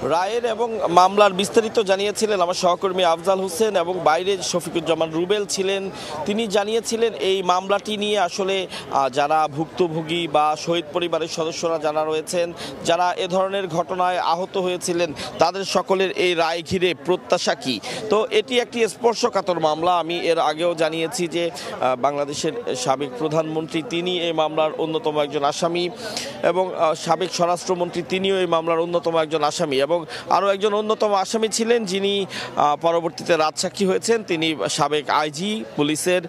রায়ের এবং মামলার বিস্তারিত জানিয়েছিলেন আমার সহকর্মী আফজাল হোসেন, এবং বাইরে শফিকুজ্জামান রুবেল ছিলেন। তিনি জানিয়েছিলেন এই মামলাটি নিয়ে আসলে যারা ভুক্তভোগী বা শহীদ পরিবারের সদস্যরা যারা রয়েছেন, যারা এ ধরনের ঘটনায় আহত হয়েছিলেন, তাদের সকলের এই রায় ঘিরে প্রত্যাশা কী। তো এটি একটি স্পর্শকাতর মামলা। আমি এর আগেও জানিয়েছি যে বাংলাদেশের সাবেক প্রধানমন্ত্রী তিনি এই মামলার অন্যতম একজন আসামি, এবং সাবেক স্বরাষ্ট্রমন্ত্রী তিনিও এই মামলার অন্যতম একজন আসামি, এবং আরও একজন অন্যতম আসামি ছিলেন যিনি পরবর্তীতে রাজসাক্ষী হয়েছেন, তিনি সাবেক আইজি পুলিশের,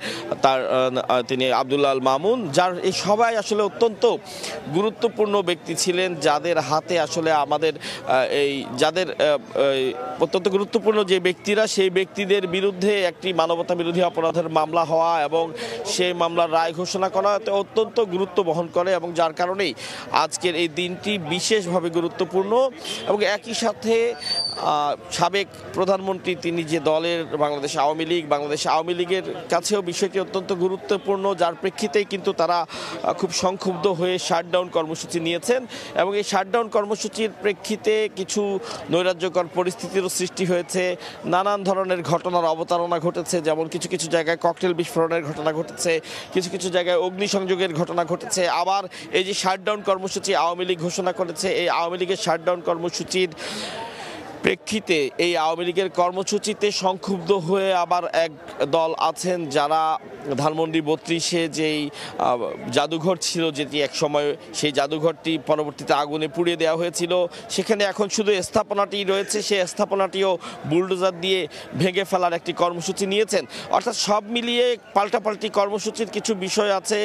তিনি আব্দুল্লাহ আল মামুন, যার এই সবাই আসলে অত্যন্ত গুরুত্বপূর্ণ ব্যক্তি ছিলেন, যাদের হাতে আসলে আমাদের এই যাদের অত্যন্ত গুরুত্বপূর্ণ যে ব্যক্তিরা, সেই ব্যক্তিদের বিরুদ্ধে একটি মানবতা বিরোধী অপরাধের মামলা হওয়া এবং সেই মামলার রায় ঘোষণা করা অত্যন্ত গুরুত্ব বহন করে, এবং যার কারণেই আজকের এই দিনটি বিশেষভাবে গুরুত্বপূর্ণ। এবং একই সাথে সাবেক প্রধানমন্ত্রী তিনি যে দলের বাংলাদেশ আওয়ামী লীগের কাছেও বিষয়টি অত্যন্ত গুরুত্বপূর্ণ, যার প্রেক্ষিতেই কিন্তু তারা খুব সংক্ষুব্ধ হয়ে শাটডাউন কর্মসূচি নিয়েছেন, এবং এই শাটডাউন কর্মসূচির প্রেক্ষিতে কিছু নৈরাজ্যকর পরিস্থিতিরও সৃষ্টি হয়েছে। নানান ধরনের ঘটনার অবতারণা ঘটেছে, যেমন কিছু কিছু জায়গায় ককটেল বিস্ফোরণের ঘটনা ঘটেছে, কিছু কিছু জায়গায় অগ্নিসংযোগের ঘটনা ঘটেছে। আবার এই যে শাটডাউন কর্মসূচি আওয়ামী লীগ ঘোষণা করেছে, এই আওয়ামী লীগের শাটডাউন কর্মসূচির প্রেক্ষিতে এই আওয়ামী লীগের কর্মসূচিতে সংক্ষুব্ধ হয়ে আবার এক দল আছেন যারা ধানমন্ডি ৩২-এ যেই জাদুঘর ছিল, যেটি এক সময় সেই জাদুঘরটি পরবর্তীতে আগুনে পুড়িয়ে দেওয়া হয়েছিল, সেখানে এখন শুধু স্থাপনাটি রয়েছে, সেই স্থাপনাটিও বুলডোজার দিয়ে ভেঙে ফেলার একটি কর্মসূচি নিয়েছেন। অর্থাৎ সব মিলিয়ে পাল্টাপাল্টি কর্মসূচির কিছু বিষয় আছে,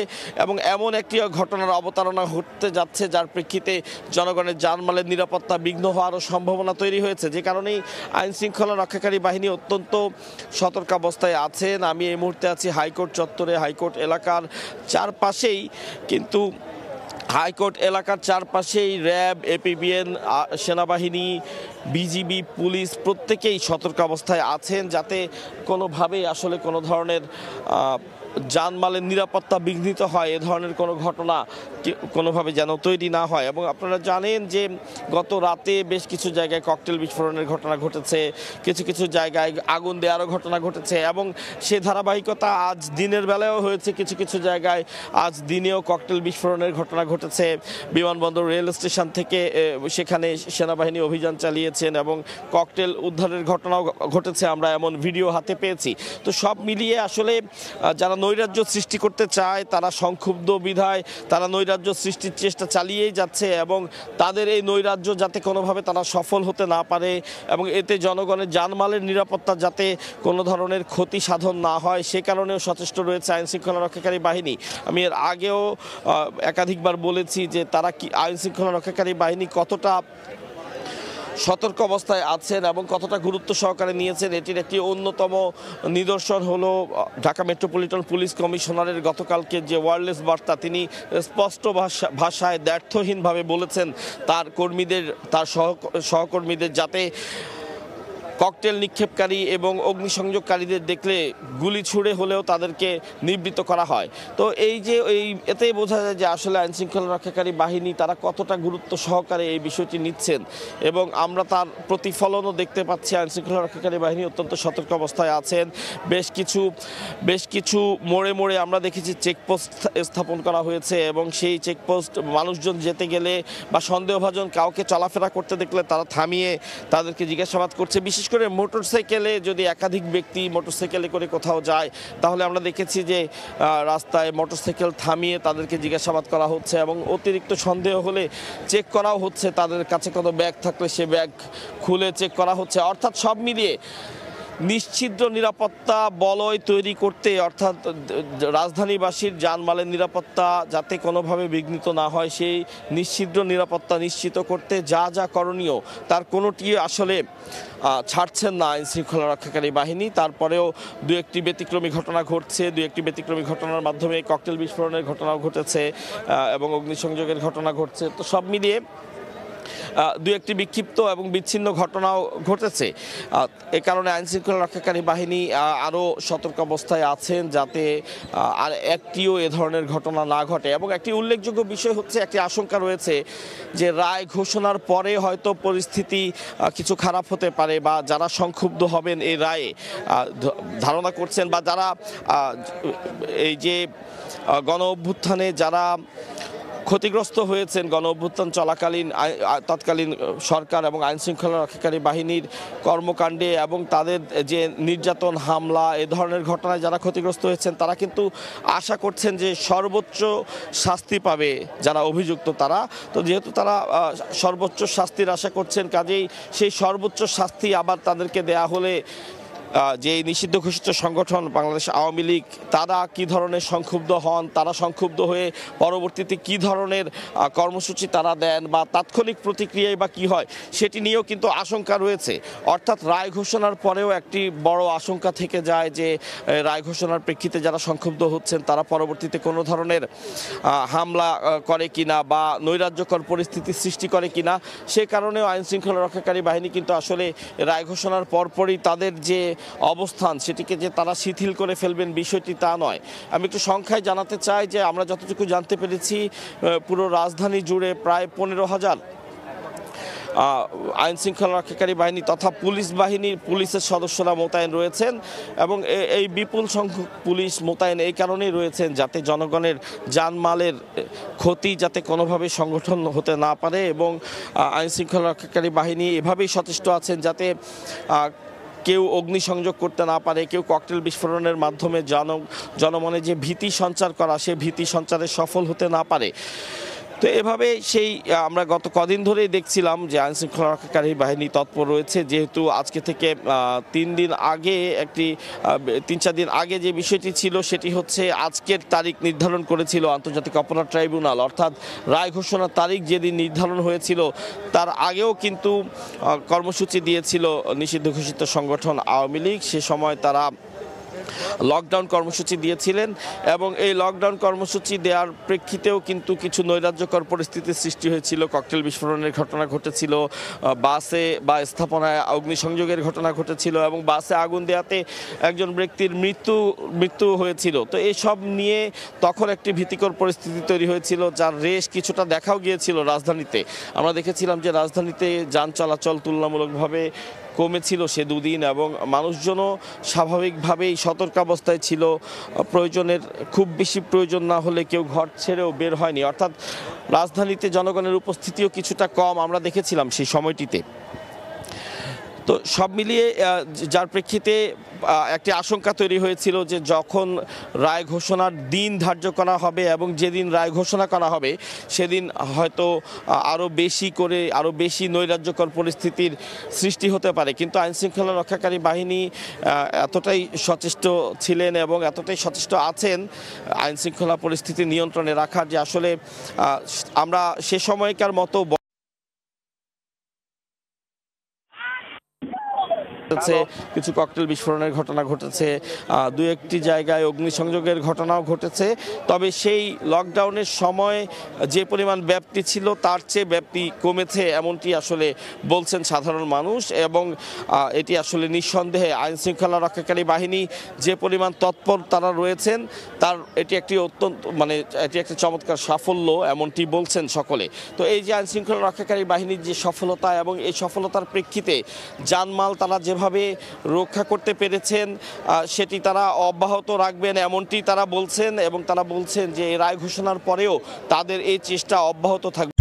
এবং এমন একটি ঘটনার অবতারণা ঘটতে যাচ্ছে যার প্রেক্ষিতে জনগণের জানমালের নিরাপত্তা বিঘ্ন হওয়ারও সম্ভাবনা তৈরি হয়েছে, যে কারণেই আইন শৃঙ্খলা রক্ষাকারী বাহিনী অত্যন্ত সতর্কাবস্থায় আছেন। আমি এই মুহূর্তে আছি হাইকোর্ট চত্বরে, হাইকোর্ট এলাকার চারপাশেই, কিন্তু হাইকোর্ট এলাকার চারপাশেই র্যাব, এপিবিএন, সেনাবাহিনী, বিজিবি, পুলিশ প্রত্যেকেই সতর্কাবস্থায় আছেন, যাতে কোনোভাবেই আসলে কোনো ধরনের জানমালের নিরাপত্তা বিঘ্নিত হয়, এ ধরনের কোনো ঘটনা কোনোভাবে যেন তৈরি না হয়। এবং আপনারা জানেন যে গত রাতে বেশ কিছু জায়গায় ককটেল বিস্ফোরণের ঘটনা ঘটেছে, কিছু কিছু জায়গায় আগুন দেওয়ারও ঘটনা ঘটেছে, এবং সে ধারাবাহিকতা আজ দিনের বেলায়ও হয়েছে। কিছু কিছু জায়গায় আজ দিনেও ককটেল বিস্ফোরণের ঘটনা ঘটেছে। বিমানবন্দর, রেল স্টেশন থেকে সেখানে সেনাবাহিনী অভিযান চালিয়েছেন, এবং ককটেল উদ্ধারের ঘটনাও ঘটেছে, আমরা এমন ভিডিও হাতে পেয়েছি। তো সব মিলিয়ে আসলে যারা নৈরাজ্য সৃষ্টি করতে চায় তারা সংক্ষুব্ধ বিধায় তারা নৈরাজ্য সৃষ্টির চেষ্টা চালিয়েই যাচ্ছে, এবং তাদের এই নৈরাজ্য যাতে কোনোভাবে তারা সফল হতে না পারে, এবং এতে জনগণের জানমালের নিরাপত্তা যাতে কোনো ধরনের ক্ষতি সাধন না হয়, সে কারণেও সচেষ্ট রয়েছে আইন শৃঙ্খলা রক্ষাকারী বাহিনী। আমি এর আগেও একাধিকবার বলেছি যে তারা কি আইন শৃঙ্খলা রক্ষাকারী বাহিনী কতটা সতর্ক অবস্থায় আছেন এবং কতটা গুরুত্ব সহকারে নিয়েছেন, এটির একটি অন্যতম নিদর্শন হলো ঢাকা মেট্রোপলিটন পুলিশ কমিশনারের গতকালকে যে ওয়্যারলেস বার্তা, তিনি স্পষ্ট ভাষায় দ্ব্যর্থহীনভাবে বলেছেন তার কর্মীদের, তার সহকর্মীদের যাতে ককটেল নিক্ষেপকারী এবং অগ্নিসংযোগকারীদের দেখলে গুলি ছুড়ে হলেও তাদেরকে নিবৃত্ত করা হয়। তো এতেই বোঝা যায় যে আসলে আইন শৃঙ্খলা রক্ষাকারী বাহিনী তারা কতটা গুরুত্ব সহকারে এই বিষয়টি নিচ্ছেন, এবং আমরা তার প্রতিফলনও দেখতে পাচ্ছি। আইন শৃঙ্খলা রক্ষাকারী বাহিনী অত্যন্ত সতর্ক অবস্থায় আছেন। বেশ কিছু মোড়ে মোড়ে আমরা দেখেছি চেকপোস্ট স্থাপন করা হয়েছে, এবং সেই চেকপোস্ট মানুষজন যেতে গেলে বা সন্দেহভাজন কাউকে চলাফেরা করতে দেখলে তারা থামিয়ে তাদেরকে জিজ্ঞাসাবাদ করছে। বিশেষ করে মোটরসাইকেলে যদি একাধিক ব্যক্তি মোটরসাইকেলে করে কোথাও যায়, তাহলে আমরা দেখেছি যে রাস্তায় মোটরসাইকেল থামিয়ে তাদেরকে জিজ্ঞাসাবাদ করা হচ্ছে, এবং অতিরিক্ত সন্দেহ হলে চেক করাও হচ্ছে, তাদের কাছে কোনো ব্যাগ থাকলে সে ব্যাগ খুলে চেক করা হচ্ছে। অর্থাৎ সব মিলিয়ে নিশ্চিদ্র নিরাপত্তা বলয় তৈরি করতে, অর্থাৎ রাজধানীবাসীর জানমালের নিরাপত্তা যাতে কোনোভাবে বিঘ্নিত না হয়, সেই নিশ্চিদ্র নিরাপত্তা নিশ্চিত করতে যা যা করণীয় তার কোনোটি আসলে ছাড়ছেন না আইন শৃঙ্খলা রক্ষাকারী বাহিনী। তারপরেও দু একটি ব্যতিক্রমী ঘটনা ঘটছে, দু একটি ব্যতিক্রমী ঘটনার মাধ্যমে ককটেল বিস্ফোরণের ঘটনাও ঘটেছে এবং অগ্নিসংযোগের ঘটনা ঘটছে। তো সব মিলিয়ে দু একটি বিক্ষিপ্ত এবং বিচ্ছিন্ন ঘটনাও ঘটেছে। এ কারণে আইনশৃঙ্খলা রক্ষাকারী বাহিনী আরও সতর্ক অবস্থায় আছেন যাতে আর একটিও এ ধরনের ঘটনা না ঘটে। এবং একটি উল্লেখযোগ্য বিষয় হচ্ছে, একটি আশঙ্কা রয়েছে যে রায় ঘোষণার পরে হয়তো পরিস্থিতি কিছু খারাপ হতে পারে, বা যারা সংক্ষুব্ধ হবেন এই রায়ে ধারণা করছেন, বা যারা এই যে গণ অভ্যুত্থানে যারা ক্ষতিগ্রস্ত হয়েছেন গণ অভ্যুত্থান চলাকালীন তৎকালীন সরকার এবং আইনশৃঙ্খলা রক্ষাকারী বাহিনীর কর্মকাণ্ডে এবং তাদের যে নির্যাতন, হামলা, এ ধরনের ঘটনায় যারা ক্ষতিগ্রস্ত হয়েছেন তারা কিন্তু আশা করছেন যে সর্বোচ্চ শাস্তি পাবে যারা অভিযুক্ত তারা। তো যেহেতু তারা সর্বোচ্চ শাস্তির আশা করছেন, কাজেই সেই সর্বোচ্চ শাস্তি আবার তাদেরকে দেয়া হলে যে নিষিদ্ধ ঘোষিত সংগঠন বাংলাদেশ আওয়ামী লীগ তারা কি ধরনের সংক্ষুব্ধ হন, তারা সংক্ষুব্ধ হয়ে পরবর্তীতে কি ধরনের কর্মসূচি তারা দেন, বা তাৎক্ষণিক প্রতিক্রিয়ায় বা কি হয়, সেটি নিয়েও কিন্তু আশঙ্কা রয়েছে। অর্থাৎ রায় ঘোষণার পরেও একটি বড় আশঙ্কা থেকে যায় যে রায় ঘোষণার প্রেক্ষিতে যারা সংক্ষুব্ধ হচ্ছেন তারা পরবর্তীতে কোনো ধরনের হামলা করে কিনা বা নৈরাজ্যকর পরিস্থিতি সৃষ্টি করে কিনা। সে কারণেও আইনশৃঙ্খলা রক্ষাকারী বাহিনী কিন্তু আসলে রায় ঘোষণার পরপরই তাদের যে অবস্থান সেটিকে যে তারা শিথিল করে ফেলবেন বিষয়টি তা নয়। আমি একটু সংখ্যায় জানাতে চাই যে আমরা যতটুকু জানতে পেরেছি পুরো রাজধানী জুড়ে প্রায় 15,000 আইন শৃঙ্খলা রক্ষাকারী বাহিনী তথা পুলিশের সদস্যরা মোতায়েন রয়েছেন। এবং এই বিপুল সংখ্যক পুলিশ মোতায়েন এই কারণেই রয়েছেন যাতে জনগণের জানমালের ক্ষতি যাতে কোনোভাবে সংগঠন হতে না পারে, এবং আইন শৃঙ্খলা রক্ষাকারী বাহিনী এভাবেই সচেষ্ট আছেন যাতে কেউ অগ্নিসংযোগ করতে না পারে, কেউ ককটেল বিস্ফোরণের মাধ্যমে জনমনে যে ভীতি সঞ্চার করা সে ভীতি সঞ্চারে সফল হতে না পারে। তো এভাবে সেই আমরা গত কদিন ধরেই দেখছিলাম যে আইনশৃঙ্খলা রক্ষাকারী বাহিনী তৎপর রয়েছে। যেহেতু আজকে থেকে 3-4 দিন আগে যে বিষয়টি ছিল সেটি হচ্ছে আজকের তারিখ নির্ধারণ করেছিল আন্তর্জাতিক অপরাধ ট্রাইব্যুনাল, অর্থাৎ রায় ঘোষণার তারিখ যেদিন নির্ধারণ হয়েছিল তার আগেও কিন্তু কর্মসূচি দিয়েছিল নিষিদ্ধ ঘোষিত সংগঠন আওয়ামী লীগ। সে সময় তারা লকডাউন কর্মসূচি দিয়েছিলেন, এবং এই লকডাউন কর্মসূচি দেওয়ার প্রেক্ষিতেও কিন্তু কিছু নৈরাজ্যকর পরিস্থিতির সৃষ্টি হয়েছিল। ককটেল বিস্ফোরণের ঘটনা ঘটেছিল, বাসে বা স্থাপনায় অগ্নিসংযোগের ঘটনা ঘটেছিল, এবং বাসে আগুন দেওয়াতে একজন ব্যক্তির মৃত্যু হয়েছিল। তো এইসব নিয়ে তখন একটি ভীতিকর পরিস্থিতি তৈরি হয়েছিল, যার রেশ কিছুটা দেখাও গিয়েছিল রাজধানীতে। আমরা দেখেছিলাম যে রাজধানীতে যান চলাচল তুলনামূলকভাবে কমেছিল সে দুদিন, এবং মানুষজনও স্বাভাবিকভাবেই সতর্কাবস্থায় ছিল। প্রয়োজনের খুব বেশি প্রয়োজন না হলে কেউ ঘর ছেড়েও বের হয়নি, অর্থাৎ রাজধানীতে জনগণের উপস্থিতিও কিছুটা কম আমরা দেখেছিলাম সেই সময়টিতে। তো সব মিলিয়ে যার প্রেক্ষিতে একটি আশঙ্কা তৈরি হয়েছিল যে যখন রায় ঘোষণার দিন ধার্য করা হবে এবং যেদিন রায় ঘোষণা করা হবে সেদিন হয়তো আরও বেশি নৈরাজ্যকর পরিস্থিতির সৃষ্টি হতে পারে। কিন্তু আইনশৃঙ্খলা রক্ষাকারী বাহিনী এতটাই সচেষ্ট ছিলেন এবং এতটাই সচেষ্ট আছেন আইনশৃঙ্খলা পরিস্থিতি নিয়ন্ত্রণে রাখার, যে আসলে আমরা সে সময়কার মতো কিছু ককটেল বিস্ফোরণের ঘটনা ঘটেছে, 2-1টি জায়গায় অগ্নিসংযোগের ঘটনাও ঘটেছে। তবে সেই লকডাউনের সময় যে পরিমাণ ব্যাপ্তি ছিল তার চেয়ে ব্যাপ্তি কমেছে এমনটি আসলে বলছেন সাধারণ মানুষ। এবং এটি আসলে নিঃসন্দেহে আইন শৃঙ্খলা রক্ষাকারী বাহিনী যে পরিমাণ তৎপর তারা রয়েছেন এটি একটি চমৎকার সাফল্য এমনটি বলছেন সকলে। তো এই যে আইন শৃঙ্খলা রক্ষাকারী বাহিনীর যে সফলতা এবং এই সফলতার প্রেক্ষিতে জানমাল তারা যেভাবে রক্ষা করতে পেরেছেন সেটি তারা অব্যাহত রাখবেন এমনটি তারা বলছেন, এবং তারা বলছেন যে রায় ঘোষণার পরেও তাদের এই চেষ্টা অব্যাহত থাকবে।